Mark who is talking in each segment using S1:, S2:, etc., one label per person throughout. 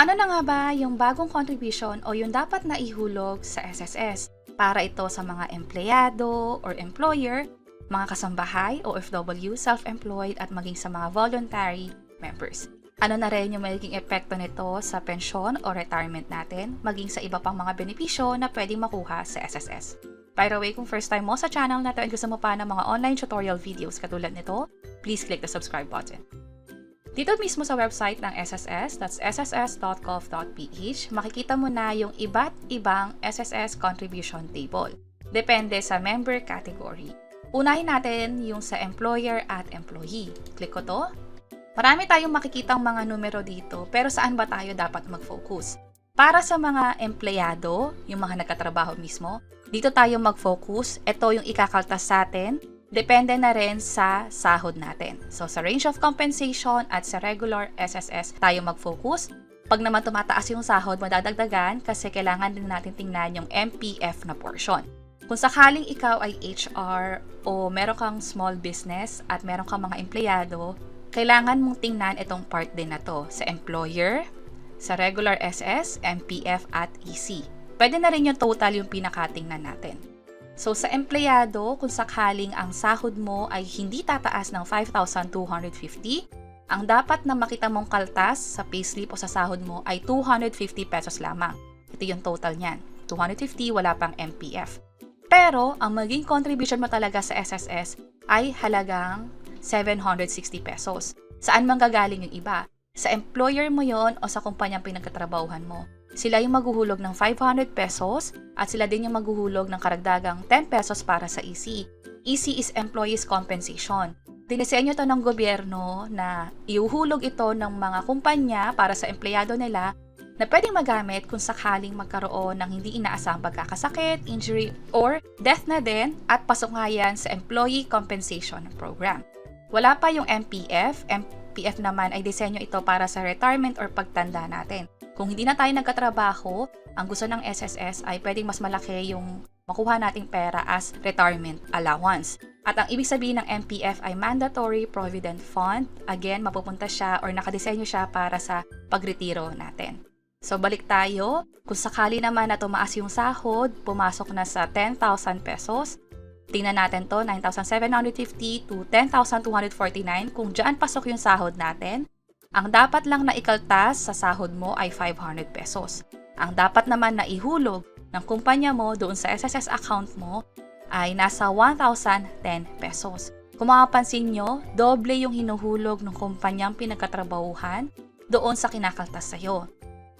S1: Ano na nga ba yung bagong contribution o yung dapat na ihulog sa SSS? Para ito sa mga empleyado or employer, mga kasambahay, OFW, self-employed at maging sa mga voluntary members. Ano na rin yung magiging epekto nito sa pensyon o retirement natin, maging sa iba pang mga benepisyo na pwedeng makuha sa SSS. By the way, kung first time mo sa channel na to at gusto mo pa ng mga online tutorial videos katulad nito, please click the subscribe button. Dito mismo sa website ng SSS, that's sss.gov.ph, makikita mo na yung iba't ibang SSS contribution table. Depende sa member category. Unahin natin yung sa employer at employee. Click ko to. Marami tayong makikitang mga numero dito, pero saan ba tayo dapat mag-focus? Para sa mga empleyado, yung mga nagkatrabaho mismo, dito tayo mag-focus. Ito yung ikakaltas sa atin. Depende na rin sa sahod natin. So, sa range of compensation at sa regular SSS tayo mag-focus. Pag naman tumataas yung sahod, madadagdagan kasi kailangan din natin tingnan yung MPF na portion. Kung sakaling ikaw ay HR o meron kang small business at meron kang mga empleyado, kailangan mong tingnan itong part din na to sa employer, sa regular SS, MPF at EC. Pwede na rin yung total yung pinakatingnan natin. So sa empleyado, kung sakaling ang sahod mo ay hindi tataas ng 5,250, ang dapat na makita mong kaltas sa payslip o sa sahod mo ay 250 pesos lamang. Ito yung total niyan. 250, wala pang MPF. Pero, ang maging contribution mo talaga sa SSS ay halagang 760 pesos. Saan manggagaling yung iba? Sa employer mo yon o sa kumpanyang pinagkatrabahuhan mo. Sila yung maghuhulog ng 500 pesos at sila din yung maghuhulog ng karagdagang 10 pesos para sa EC. EC is Employees Compensation. Dinisenyo to ng gobyerno na iuhulog ito ng mga kumpanya para sa empleyado nila na pwedeng magamit kung sakaling magkaroon ng hindi inaasahang pagkakasakit, injury, or death na din at pasok nga yan sa Employee Compensation Program. Wala pa yung MPF. MPF naman ay disenyo ito para sa retirement or pagtanda natin. Kung hindi na tayo nagkatrabaho, ang gusto ng SSS ay pwedeng mas malaki yung makuha nating pera as retirement allowance. At ang ibig sabihin ng MPF ay Mandatory Provident Fund. Again, mapupunta siya or nakadesenyo siya para sa pagretiro natin. So, balik tayo. Kung sakali naman na tumaas yung sahod, pumasok na sa 10,000 pesos. Tingnan natin to, 9,750 to 10,249. Kung dyan pasok yung sahod natin, ang dapat lang na ikaltas sa sahod mo ay 500 pesos. Ang dapat naman na ihulog ng kumpanya mo doon sa SSS account mo ay nasa 1,010 pesos. Kung makapansin nyo, doble yung hinuhulog ng kumpanyang pinagkatrabahuhan doon sa kinakaltas sa'yo.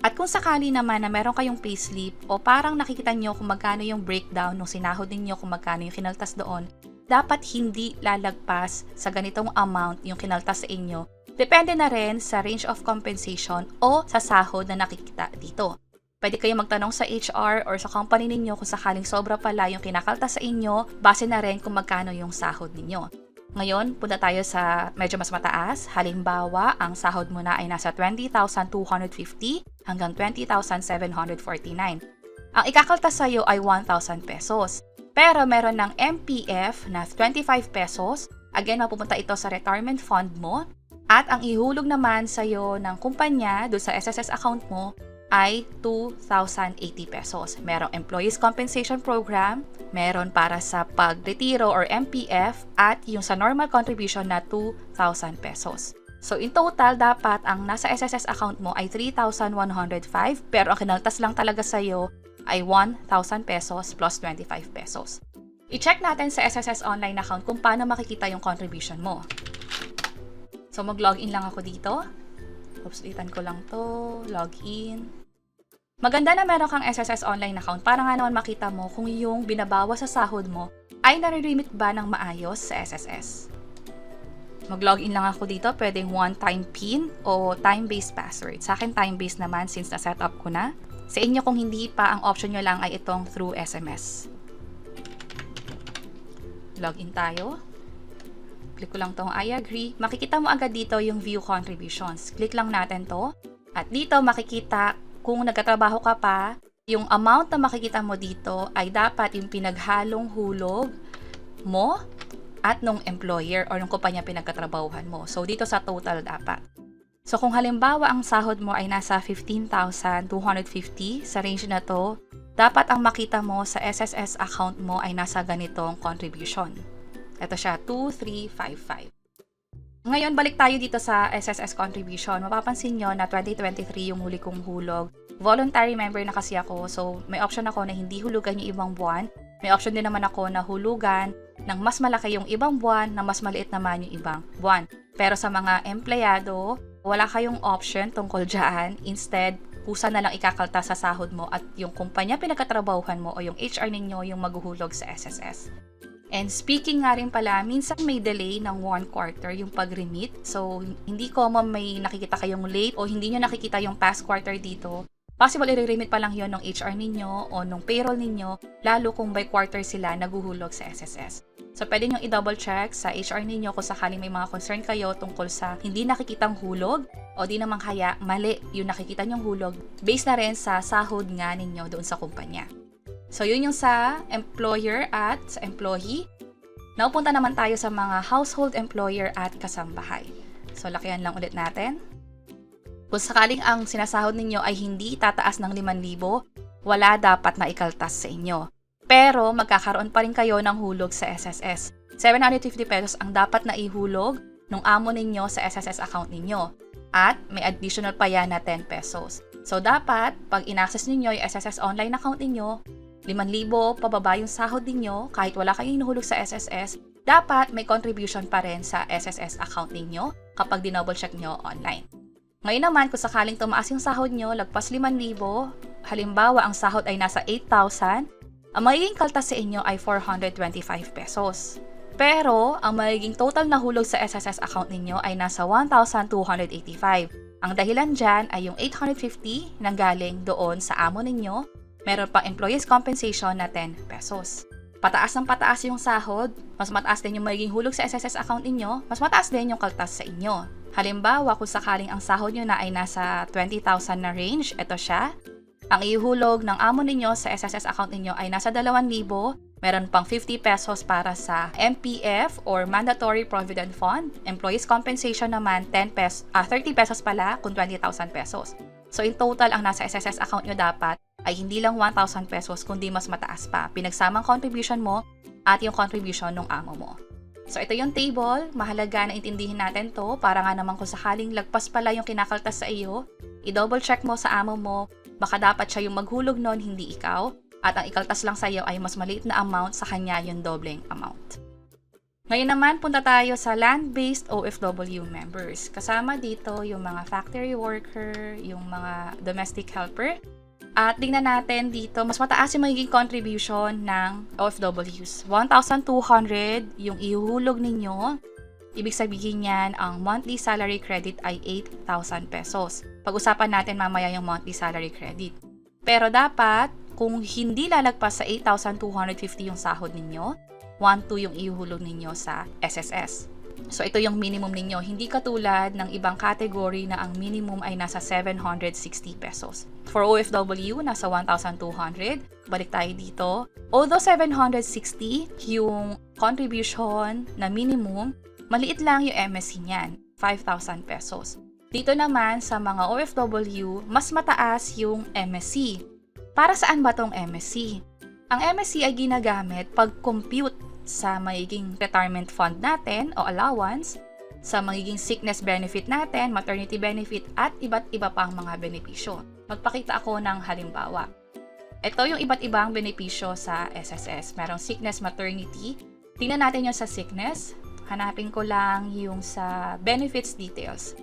S1: At kung sakali naman na meron kayong payslip o parang nakikita nyo kung magkano yung breakdown ng sinahod ninyo kung magkano yung kinaltas doon, dapat hindi lalagpas sa ganitong amount yung kinaltas sa inyo. Depende na rin sa range of compensation o sa sahod na nakikita dito. Pwede kayong magtanong sa HR or sa company ninyo kung sakaling sobra pala yung kinakaltas sa inyo, base na rin kung magkano yung sahod ninyo. Ngayon, punta tayo sa medyo mas mataas. Halimbawa, ang sahod mo na ay nasa 20,250 hanggang 20,749. Ang ikakaltas sa iyo ay 1,000 pesos. Pero meron ng MPF na 25 pesos. Again, mapupunta ito sa retirement fund mo. At ang ihulog naman sa iyo ng kumpanya doon sa SSS account mo ay 2,080 pesos. Merong Employees Compensation Program, meron para sa pagretiro or MPF, at yung sa normal contribution na 2,000 pesos. So in total, dapat ang nasa SSS account mo ay 3,105, pero ang kinaltas lang talaga sa iyo ay 1,000 pesos plus 25 pesos. I-check natin sa SSS online account kung paano makikita yung contribution mo. So, mag-login lang ako dito. Oops, ulitan ko lang to. Login. Maganda na meron kang SSS online account para nga naman makita mo kung yung binabawas sa sahod mo ay nare-remit ba ng maayos sa SSS. Mag-login lang ako dito. Pwedeng one-time PIN o time-based password. Sa akin, time-based naman since na-set up ko na. Sa inyo, kung hindi pa, ang option nyo lang ay itong through SMS. Login tayo. Click ko lang tong I agree. Makikita mo agad dito yung view contributions. Click lang natin to. At dito makikita kung nagkatrabaho ka pa, yung amount na makikita mo dito ay dapat yung pinaghalong hulog mo at nung employer or nung kumpanya pinagkatrabahuhan mo. So dito sa total dapat. So kung halimbawa ang sahod mo ay nasa 15,250 sa range na to, dapat ang makita mo sa SSS account mo ay nasa ganitong contribution. Ito siya, 2,355. Ngayon, balik tayo dito sa SSS contribution. Mapapansin nyo na 2023 yung huli kong hulog. Voluntary member na kasi ako, so may option ako na hindi hulugan yung ibang buwan. May option din naman ako na hulugan ng mas malaki yung ibang buwan, na mas maliit naman yung ibang buwan. Pero sa mga empleyado, wala kayong option tungkol dyan. Instead, kusa na lang ikakalta sa sahod mo at yung kumpanya pinagkatrabahuhan mo o yung HR ninyo yung maghuhulog sa SSS. And speaking nga rin pala, minsan may delay ng 1 quarter yung pag-remit. So, hindi common may nakikita kayong late o hindi nyo nakikita yung past quarter dito. Possible i-remit pa lang yon ng HR ninyo o ng payroll ninyo, lalo kung by quarter sila naguhulog sa SSS. So, pwede nyo i-double check sa HR ninyo kung sakaling may mga concern kayo tungkol sa hindi nakikitang hulog o di naman kaya mali yung nakikita nyong hulog based na rin sa sahod nga ninyo doon sa kumpanya. So, yun yung sa employer at sa employee. Naupunta naman tayo sa mga household employer at kasambahay. So, lakihan lang ulit natin. Kung sakaling ang sinasahod ninyo ay hindi tataas ng 5,000, wala dapat na ikaltas sa inyo. Pero, magkakaroon pa rin kayo ng hulog sa SSS. 750 pesos ang dapat na ihulog ng amo ninyo sa SSS account ninyo. At may additional pa yan na 10 pesos. So, dapat, pag in-access ninyo yung SSS online account ninyo, 5,000 pababa yung sahod ninyo, kahit wala kayong inuhulog sa SSS, dapat may contribution pa rin sa SSS account ninyo kapag dinouble check nyo online. Ngayon naman, kung sakaling tumaas yung sahod nyo, lagpas 5,000, halimbawa ang sahod ay nasa 8,000, ang magiging kaltas sa inyo ay 425 pesos. Pero, ang magiging total na hulog sa SSS account ninyo ay nasa 1,285. Ang dahilan dyan ay yung 850 na galing doon sa amo ninyo. Meron pang employees compensation na 10 pesos. Pataas ng pataas yung sahod, mas mataas din yung magiging hulog sa SSS account ninyo, mas mataas din yung kaltas sa inyo. Halimbawa, kung sakaling ang sahod nyo na ay nasa 20,000 na range, ito siya. Ang ihulog ng amo ninyo sa SSS account ninyo ay nasa 2,000, meron pang 50 pesos para sa MPF or Mandatory Provident Fund. Employees compensation naman 30 pesos pala kung 20,000 pesos. So in total, ang nasa SSS account nyo dapat ay hindi lang 1,000 pesos kundi mas mataas pa. Pinagsamang contribution mo at yung contribution ng amo mo. So ito yung table, mahalaga na intindihin natin to para nga naman kung sakaling lagpas pala yung kinakaltas sa iyo, i-double check mo sa amo mo, baka dapat siya yung maghulog nun, hindi ikaw, at ang ikaltas lang sa iyo ay mas maliit na amount, sa kanya yung dobleng amount. Ngayon naman, punta tayo sa land-based OFW members. Kasama dito yung mga factory worker, yung mga domestic helper. At tingnan natin dito, mas mataas yung magiging contribution ng OFWs. 1,200 yung ihuhulog ninyo. Ibig sabihin yan, ang monthly salary credit ay 8,000 pesos. Pag-usapan natin mamaya yung monthly salary credit. Pero dapat, kung hindi lalagpas sa 8,250 yung sahod ninyo, 1,200 yung ihuhulog ninyo sa SSS. So, ito yung minimum ninyo. Hindi katulad ng ibang category na ang minimum ay nasa 760 pesos. For OFW, nasa 1,200. Balik tayo dito. Although 760 yung contribution na minimum, maliit lang yung MSC niyan, 5,000 pesos. Dito naman sa mga OFW, mas mataas yung MSC. Para saan ba tong MSC? Ang MSC ay ginagamit pag-compute sa magiging retirement fund natin o allowance, sa magiging sickness benefit natin, maternity benefit, at iba't iba pang mga benepisyo. Magpakita ako ng halimbawa. Ito yung iba't ibang benepisyo sa SSS. Merong sickness, maternity. Tingnan natin yung sa sickness. Hanapin ko lang yung sa benefits details.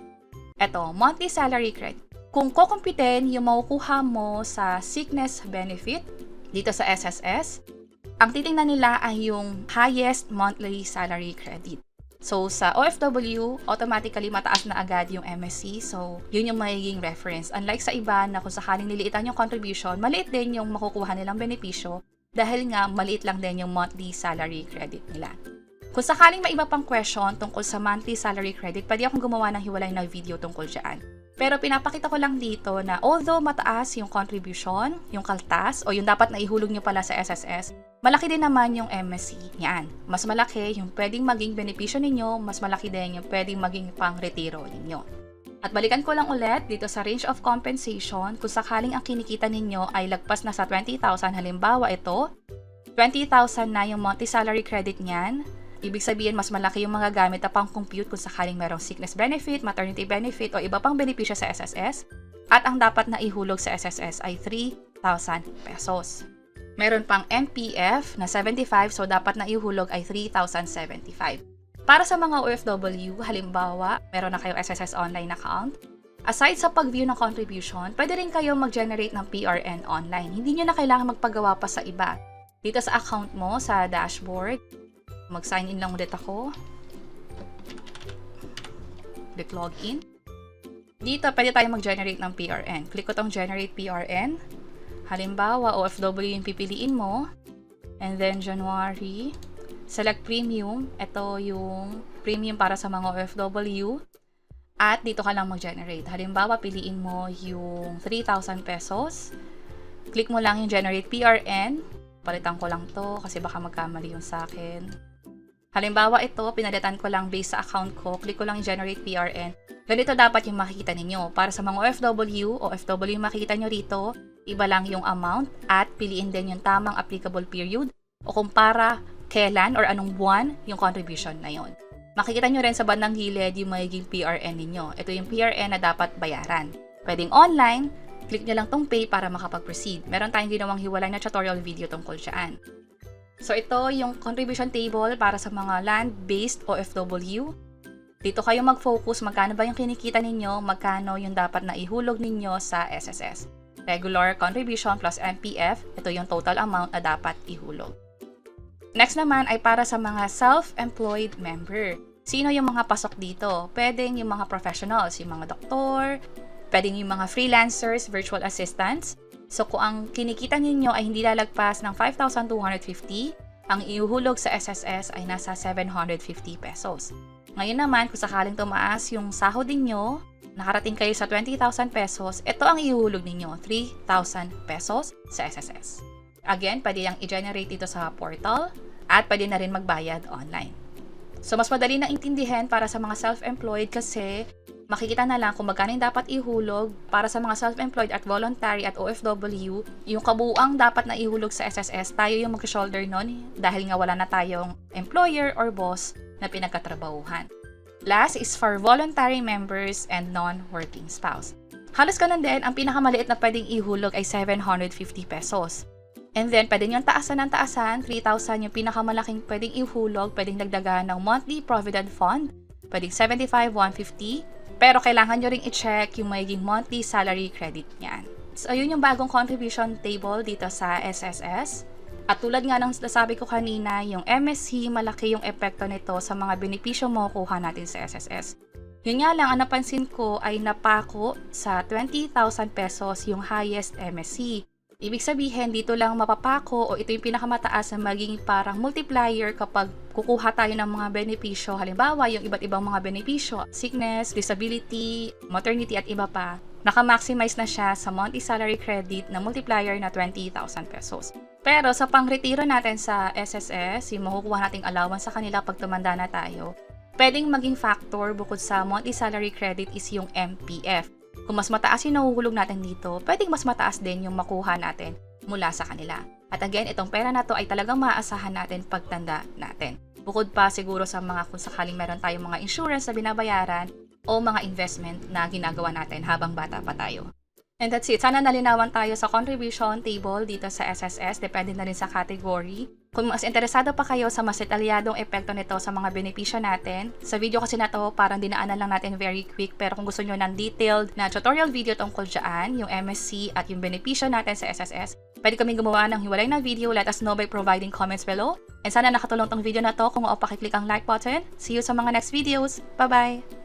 S1: Ito, monthly salary credit. Kung kukumpitin yung makukuha mo sa sickness benefit dito sa SSS, ang titingnan nila ay yung highest monthly salary credit. So, sa OFW, automatically mataas na agad yung MSC. So, yun yung magiging reference. Unlike sa iba na kung sakaling niliitan yung contribution, maliit din yung makukuha nilang benepisyo dahil nga maliit lang din yung monthly salary credit nila. Kung sakaling may iba pang question tungkol sa monthly salary credit, pwede akong gumawa ng hiwalay na video tungkol dyan. Pero pinapakita ko lang dito na although mataas yung contribution, yung kaltas, o yung dapat na ihulog nyo pala sa SSS, malaki din naman yung MSC. Yan. Mas malaki yung pwedeng maging benepisyo ninyo, mas malaki din yung pwedeng maging pang-retiro ninyo. At balikan ko lang ulit dito sa range of compensation kung sakaling ang kinikita ninyo ay lagpas na sa 20,000, halimbawa ito, 20,000 na yung monthly salary credit niyan, ibig sabihin mas malaki yung mga gamit na pang-compute kung sakaling merong sickness benefit, maternity benefit o iba pang benepisyo sa SSS, at ang dapat na ihulog sa SSS ay 3,000 pesos. Meron pang MPF na 75, so dapat na ihulog ay 3,075. Para sa mga OFW, halimbawa, meron na kayong SSS online account. Aside sa pag-view ng contribution, pwede rin kayo mag-generate ng PRN online. Hindi nyo na kailangan magpagawa pa sa iba. Dito sa account mo, sa dashboard, mag-sign in lang ulit ako. Click login. Dito, pwede tayo mag-generate ng PRN. Click ko tong generate PRN. Halimbawa, OFW yung pipiliin mo. And then, January. Select premium. Ito yung premium para sa mga OFW. At dito ka lang mag-generate. Halimbawa, piliin mo yung 3,000 pesos. Click mo lang yung generate PRN. Palitan ko lang to kasi baka magkamali yung sa akin. Halimbawa, ito, pinalitan ko lang based sa account ko. Click ko lang yung generate PRN. Ganito dapat yung makikita ninyo. Para sa mga OFW yung makikita nyo rito, iba lang yung amount at piliin din yung tamang applicable period o kung para kailan or anong buwan yung contribution na yon. Makikita nyo rin sa bandang gilid yung magiging PRN ninyo. Ito yung PRN na dapat bayaran. Pwedeng online, click nyo lang tong pay para makapag-proceed. Meron tayong ginawang hiwalay na tutorial video tungkol saan. So ito yung contribution table para sa mga land-based OFW. Dito kayo mag-focus magkano ba yung kinikita ninyo, magkano yung dapat na ihulog ninyo sa SSS. Regular contribution plus MPF, ito yung total amount na dapat ihulog. Next naman ay para sa mga self-employed member. Sino yung mga pasok dito? Pwedeng yung mga professionals, yung mga doktor, pwedeng yung mga freelancers, virtual assistants. So kung ang kinikita ninyo ay hindi lalagpas ng 5,250, ang ihuhulog sa SSS ay nasa 750 pesos. Ngayon naman, kung sakaling tumaas yung sahod ninyo, nakarating kayo sa 20,000 pesos, ito ang ihuhulog ninyo, 3,000 pesos sa SSS. Again, pwede yung i-generate dito sa portal at pwede na rin magbayad online. So, mas madali na intindihan para sa mga self-employed kasi makikita na lang kung magkano yung dapat ihulog para sa mga self-employed at voluntary at OFW. Yung kabuuang dapat na ihulog sa SSS, tayo yung mag-shoulder nun dahil nga wala na tayong employer or boss na pinagkatrabahuhan. Last is for voluntary members and non-working spouse. Halos ganun din, ang pinakamaliit na pwedeng ihulog ay 750 pesos. And then, pwede nyo taasan ng taasan, 3,000 yung pinakamalaking pwedeng ihulog, pwedeng dagdagan ng monthly provident fund, pwedeng 75, 150, pero kailangan nyo ring i-check yung magiging monthly salary credit niyan. So, ayun yung bagong contribution table dito sa SSS. At tulad nga ng nasabi ko kanina, yung MSC, malaki yung epekto nito sa mga benepisyo mo kuha natin sa SSS. Yun nga lang, ang napansin ko ay napako sa 20,000 pesos yung highest MSC. Ibig sabihin, dito lang mapapako o ito yung pinakamataas na magiging parang multiplier kapag kukuha tayo ng mga benepisyo. Halimbawa, yung iba't ibang mga benepisyo, sickness, disability, maternity at iba pa, naka-maximize na siya sa monthly salary credit na multiplier na 20,000 pesos. Pero sa pang-retiro natin sa SSS, yung makukuha nating allowance sa kanila pag tumanda na tayo, pwedeng maging factor bukod sa monthly salary credit is yung MPF. Kung mas mataas yung nahuhulog natin dito, pwedeng mas mataas din yung makuha natin mula sa kanila. At again, itong pera na to ay talagang maaasahan natin pagtanda natin. Bukod pa siguro sa mga kung sakaling meron tayong mga insurance na binabayaran o mga investment na ginagawa natin habang bata pa tayo. And that's it. Sana nalinawan tayo sa contribution table dito sa SSS. Depende na rin sa category. Kung mas interesado pa kayo sa mas detalyadong epekto nito sa mga benepisyo natin, sa video kasi na to parang dinaanan lang natin very quick. Pero kung gusto nyo ng detailed na tutorial video tungkol dyan, yung MSC at yung benepisyo natin sa SSS, pwede kaming gumawa ng hiwalay na video. Let us know by providing comments below. And sana nakatulong tong video na to. Kung pakiclick ang like button. See you sa mga next videos. Bye-bye!